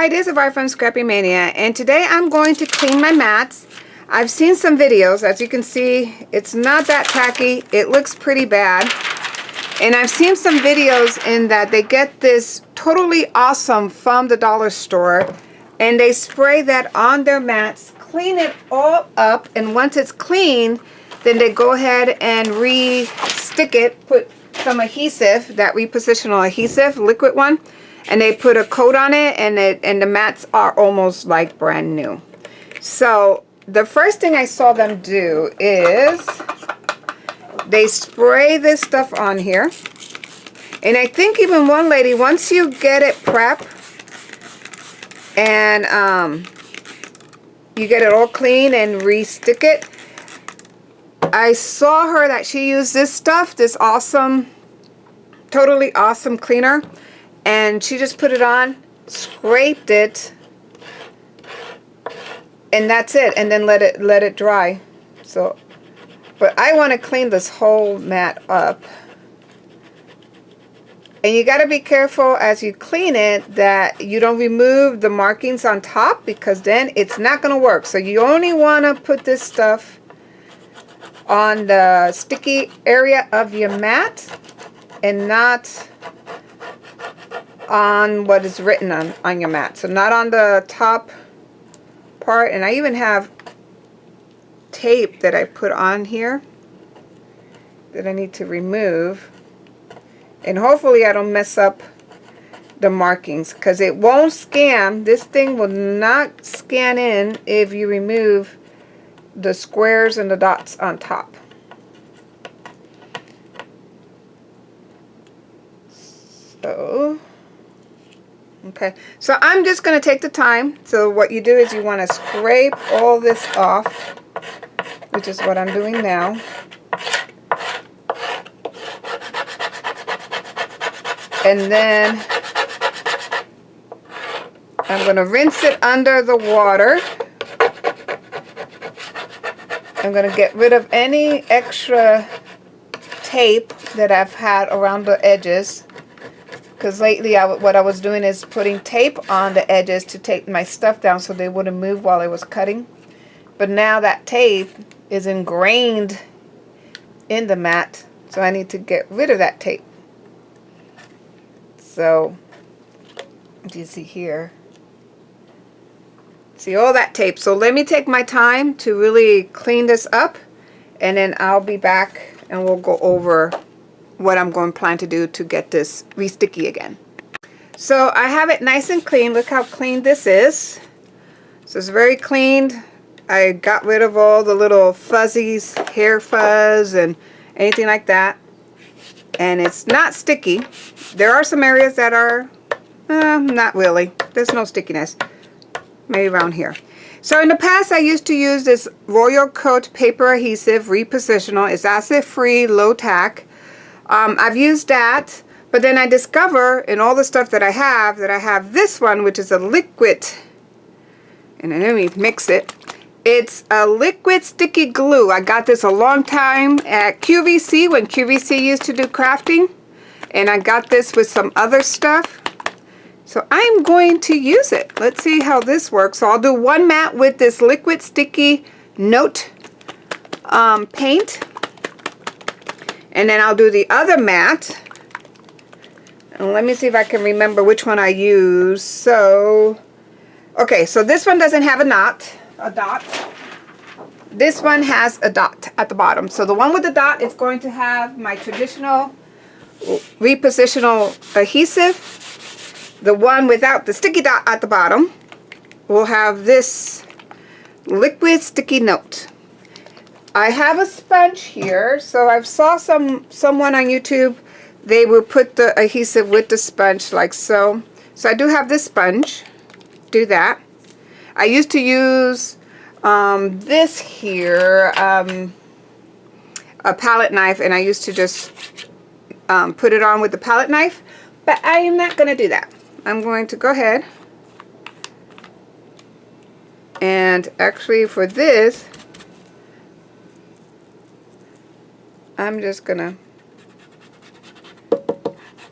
Hi, this is Vi from Scrappy Mania, and today I'm going to clean my mats. I've seen some videos. As you can see, it's not that tacky. It looks pretty bad. And I've seen some videos in that they get this totally awesome from the dollar store, and they spray that on their mats, clean it all up, and once it's clean, then they go ahead and re-stick it, put some adhesive, that repositional adhesive, liquid one, and they put a coat on it, and the mats are almost like brand new. So the first thing I saw them do is they spray this stuff on here, and I think even one lady, once you get it prepped and you get it all clean and re-stick it, I saw her that she used this stuff, this awesome, totally awesome cleaner, and she just put it on, scraped it, and that's it, and then let it dry. So, but I want to clean this whole mat up, and you got to be careful as you clean it that you don't remove the markings on top, because then it's not going to work. So you only want to put this stuff on the sticky area of your mat and not on what is written on your mat. So not on the top part. And I even have tape that I put on here that I need to remove, and hopefully I don't mess up the markings, because it won't scan. This thing will not scan in if you remove the squares and the dots on top. So okay, so I'm just going to take the time. So what you do is you want to scrape all this off, which is what I'm doing now. And then I'm going to rinse it under the water. I'm going to get rid of any extra tape that I've had around the edges. Because lately what I was doing is putting tape on the edges to tape my stuff down so they wouldn't move while I was cutting. But now that tape is ingrained in the mat, so I need to get rid of that tape. So, do you see here? See all that tape. So let me take my time to really clean this up, and then I'll be back and we'll go over what I'm going to plan to do to get this re-sticky again. So I have it nice and clean. Look how clean this is. So it's very cleaned. I got rid of all the little fuzzies, hair fuzz and anything like that. And it's not sticky. There are some areas that are not really. There's no stickiness. Maybe around here. So in the past I used to use this Royal Coat paper adhesive, repositional. It's acid free, low tack. I've used that, but then I discover in all the stuff that I have this one, which is a liquid, and let me mix it. It's a liquid sticky glue. I got this a long time at QVC when QVC used to do crafting, and I got this with some other stuff. So I'm going to use it. Let's see how this works. So I'll do one mat with this liquid sticky note paint. And then I'll do the other mat. And let me see if I can remember which one I use. So, okay, so this one doesn't have a dot. This one has a dot at the bottom. So the one with the dot is going to have my traditional repositional adhesive. The one without the sticky dot at the bottom will have this liquid sticky note. I have a sponge here, so I've saw someone on YouTube, they will put the adhesive with the sponge like so. So I do have this sponge, do that. I used to use this here, a palette knife, and I used to just put it on with the palette knife, but I am not going to do that. I'm going to go ahead and actually for this, I'm just gonna,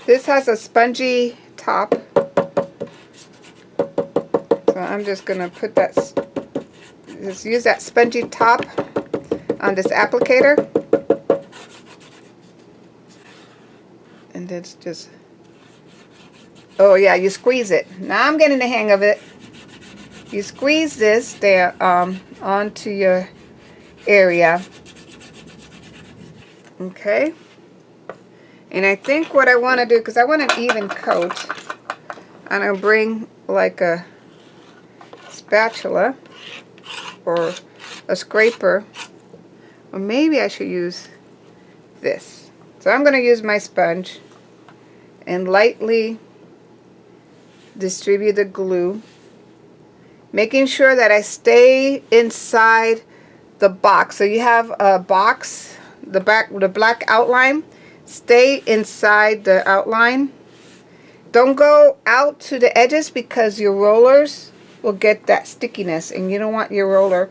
this has a spongy top, So I'm just going to put that, just use that spongy top on this applicator. And then just, oh yeah, you squeeze it. Now I'm getting the hang of it. You squeeze this there onto your area. Okay. And I think what I want to do, because I want an even coat, I'm going to bring like a spatula or a scraper, or maybe I should use this. So I'm going to use my sponge and lightly distribute the glue, making sure that I stay inside the box. So you have a box, the black outline, stay inside the outline. Don't go out to the edges because your rollers will get that stickiness, and you don't want your roller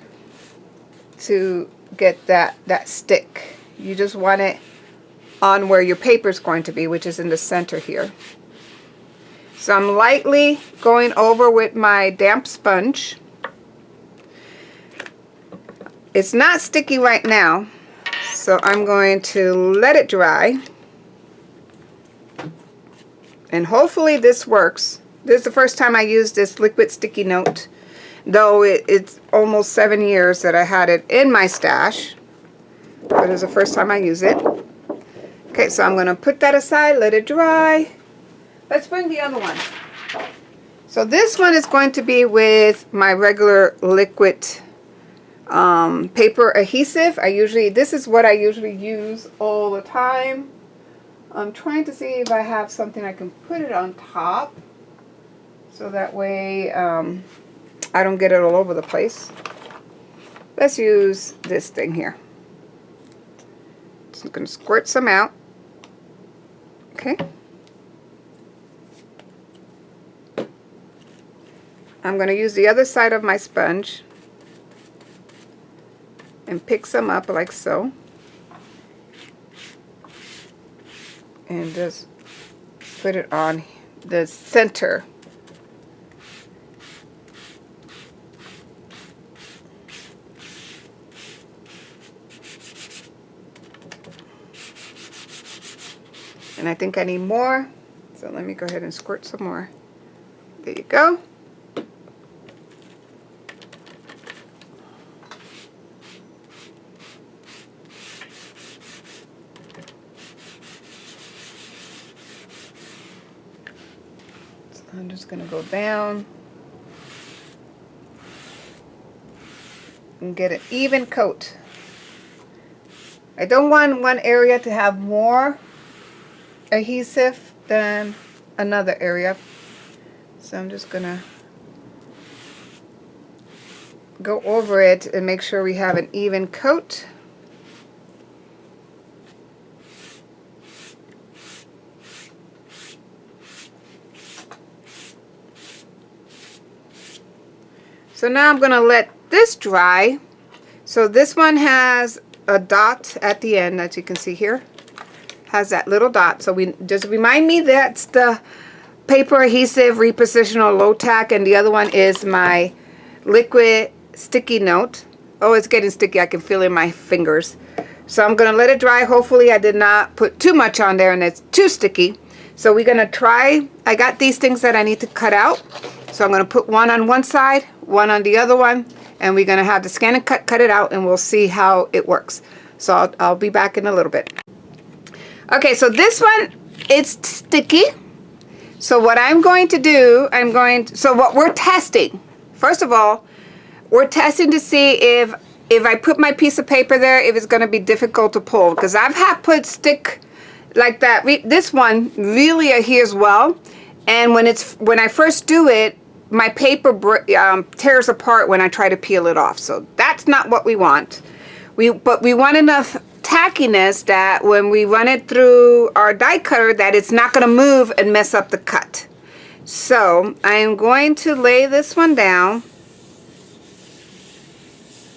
to get that stick. You just want it on where your paper is going to be, which is in the center here. So I'm lightly going over with my damp sponge. It's not sticky right now, so I'm going to let it dry. And hopefully this works. This is the first time I used this liquid sticky note, though it's almost 7 years that I had it in my stash. But it's the first time I use it. Okay, so I'm going to put that aside, let it dry. Let's bring the other one. So this one is going to be with my regular liquid paper adhesive. This is what I usually use all the time. I'm trying to see if I have something I can put it on top, so that way I don't get it all over the place. Let's use this thing here. So I'm going to squirt some out. Okay. I'm going to use the other side of my sponge and pick some up like so. And just put it on the center. And I think I need more, so let me go ahead and squirt some more. There you go. I'm just going to go down and get an even coat. I don't want one area to have more adhesive than another area. So I'm just going to go over it and make sure we have an even coat. So now I'm going to let this dry. So this one has a dot at the end, as you can see here. Has that little dot. So we just remind me that's the paper adhesive repositional low tack, and the other one is my liquid sticky note. Oh, it's getting sticky. I can feel it in my fingers. So I'm going to let it dry. Hopefully I did not put too much on there and it's too sticky. So we're going to try. I got these things that I need to cut out. So I'm going to put one on one side, one on the other one, and we're going to have the scan and cut it out, and we'll see how it works. So I'll be back in a little bit. Okay, so this one, it's sticky. So what I'm going to do, so what we're testing, first of all, we're testing to see if I put my piece of paper there, if it's going to be difficult to pull. Because I've had put stick like that. This one really adheres well. And when I first do it, my paper tears apart when I try to peel it off. So that's not what we want. But we want enough tackiness that when we run it through our die cutter, that it's not going to move and mess up the cut. So I'm going to lay this one down.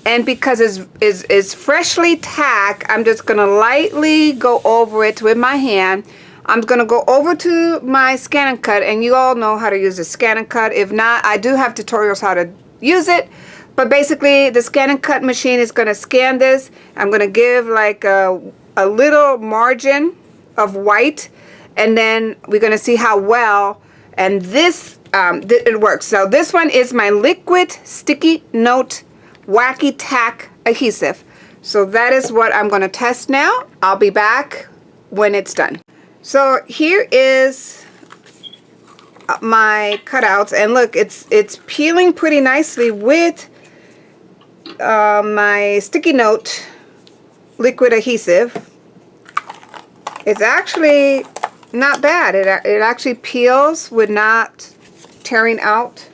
And because it's freshly tacked, I'm just going to lightly go over it with my hand. I'm going to go over to my scan and cut, and you all know how to use the scan and cut. If not, I do have tutorials how to use it. But basically, the scan and cut machine is going to scan this. I'm going to give like a little margin of white, and then we're going to see how well, and this, it works. So this one is my liquid sticky note wacky tack adhesive. So that is what I'm going to test now. I'll be back when it's done. So here is my cutouts, and look, it's peeling pretty nicely with my sticky note liquid adhesive. It's actually not bad. It actually peels with not tearing out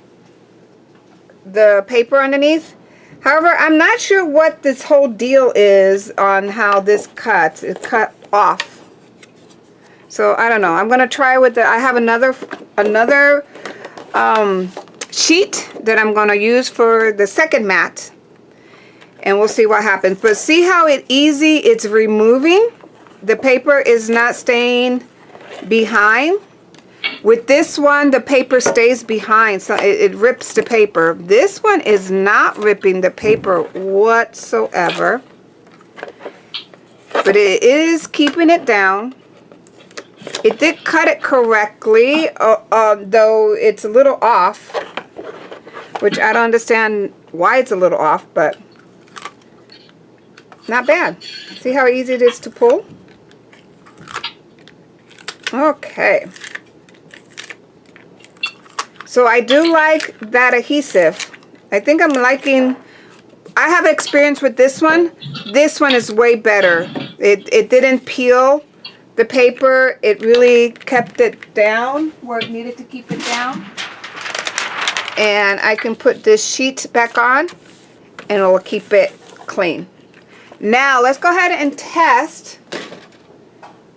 the paper underneath. However, I'm not sure what this whole deal is on how this cuts. It cut off. So I don't know. I'm gonna try with I have another sheet that I'm gonna use for the second mat, and we'll see what happens. But see how it's removing. The paper is not staying behind. With this one, the paper stays behind, so it rips the paper. This one is not ripping the paper whatsoever, but it is keeping it down. It did cut it correctly, though it's a little off, which I don't understand why it's a little off, but not bad. See how easy it is to pull? Okay. So I do like that adhesive. I think I'm liking, I have experience with this one. This one is way better. It didn't peel the paper. It really kept it down where it needed to keep it down. And I can put this sheet back on and it will keep it clean. Now let's go ahead and test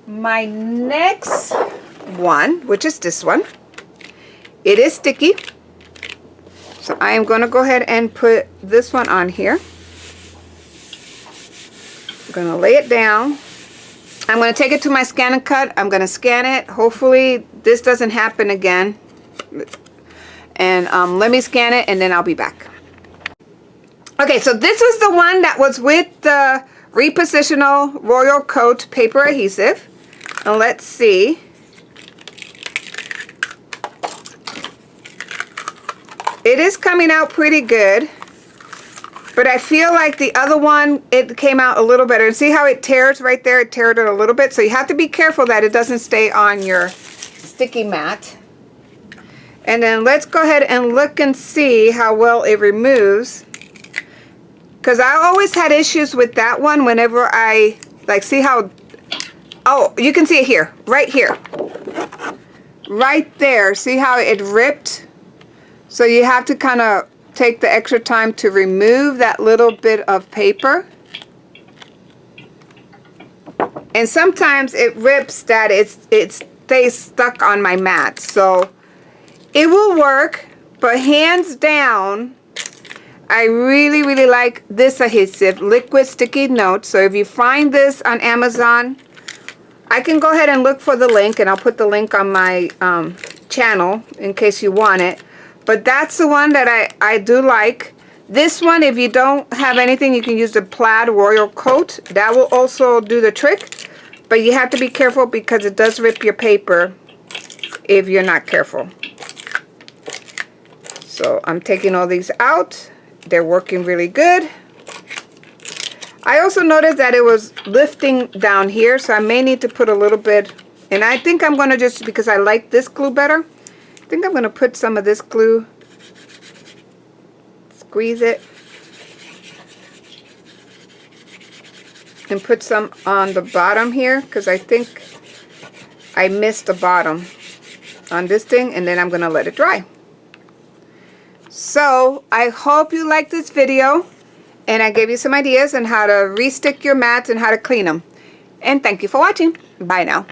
my next one, which is this one. It is sticky. So I am going to go ahead and put this one on here. I'm going to lay it down. I'm going to take it to my scan and cut. I'm going to scan it. Hopefully this doesn't happen again. And let me scan it and then I'll be back. Okay, so this was the one that was with the Repositional Royal Coat paper adhesive. And let's see. It is coming out pretty good. But I feel like the other one, it came out a little better. See how it tears right there? It teared it a little bit. So you have to be careful that it doesn't stay on your sticky mat. And then let's go ahead and look and see how well it removes. Because I always had issues with that one whenever I, like, see how, oh, you can see it here, right here. Right there, see how it ripped? So you have to kind of take the extra time to remove that little bit of paper. And sometimes it rips that it stays stuck on my mat. So it will work, but hands down, I really, really like this adhesive, Liquid Sticky Notes. So if you find this on Amazon, I can go ahead and look for the link, and I'll put the link on my channel in case you want it. But that's the one that I do like. This one, if you don't have anything, you can use the Plaid Royal Coat. That will also do the trick. But you have to be careful because it does rip your paper if you're not careful. So I'm taking all these out. They're working really good. I also noticed that it was lifting down here, so I may need to put a little bit. And I think I'm going to just, because I like this glue better, I think I'm going to put some of this glue, squeeze it, and put some on the bottom here, because I think I missed the bottom on this thing, and then I'm going to let it dry. So I hope you liked this video, and I gave you some ideas on how to restick your mats and how to clean them. And thank you for watching. Bye now.